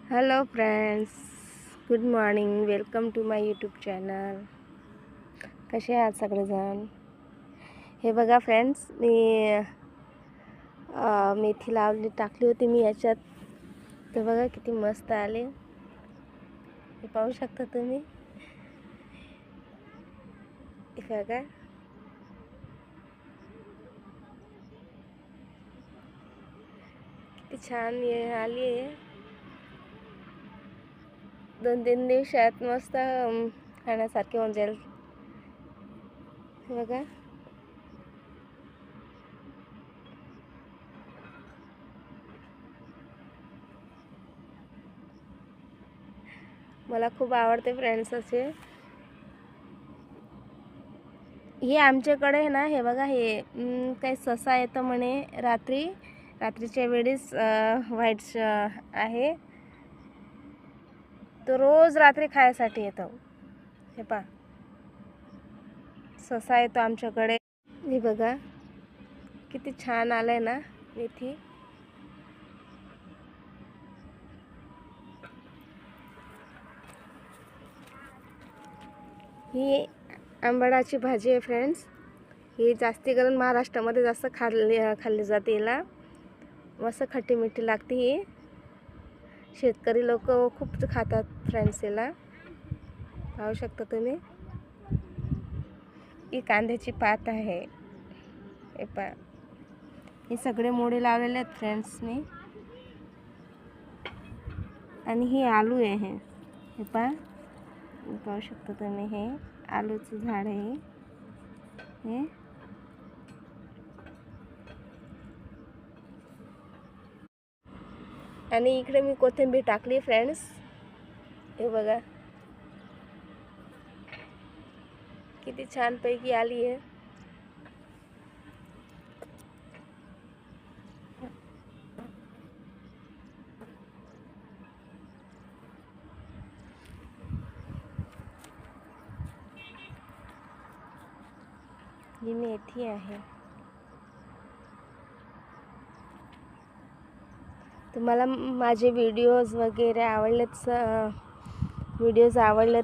Hello friends, good morning. Welcome to my YouTube channel. कसे आहात सगळेजण? हे बघा फ्रेंड्स, मी मेथी लावली टाकली होती मी याच्यात. तर बघा किती मस्त आले. हे पाहू शकता तुम्ही. हे बघा किती छान आली आहे. 2-3 दिवसात मस्त खाण्यासारखे होऊन जाईल. हे बघा मला खूप आवडते फ्रेंड्स असे. हे आमच्याकडे ना, हे बघा, हे काही ससा येतं म्हणे रात्रीच्या वेळेस. व्हाईट आहे तो रोज रात्री खायसाठी येतो. हे पहा, ससा येतो आमच्याकडे. हे बघा किती छान आलंय ना मेथी. ही आंबाडाची भाजी आहे फ्रेंड्स. ही जास्ती करून महाराष्ट्रामध्ये जास्त खाल्ली जाते. हिला मस्त खट्टी मिठी लागते. ही शेतकरी लोक खूप खातात फ्रेंड्स. हिला पाहू शकता तुम्ही. ही कांद्याची पात आहे. हे पहा, हे सगळे मोडे लावलेले आहेत फ्रेंड्स मी. आणि ही आलू आहे. हे पहा, पाहू शकता तुम्ही. हे आलूचं झाड आहे. हे आणि इकडे मी कोथिंबीर टाकली फ्रेंड्स. हे बघा किती छान पैकी आली आहे. ही मेथी आहे. तुम्हाला माझे व्हिडिओज वगैरे आवडले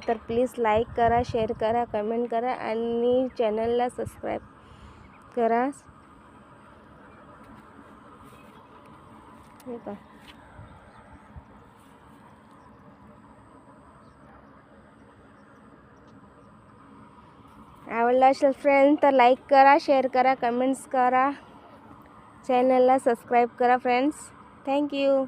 तर प्लीज लाईक करा, शेअर करा, कमेंट करा आणि चॅनलला सबस्क्राईब करा. हे का आवडला असेल फ्रेंड तर लाईक करा, शेअर करा, कमेंट्स करा, चॅनलला सबस्क्राईब करा फ्रेंड्स. थँक्यू.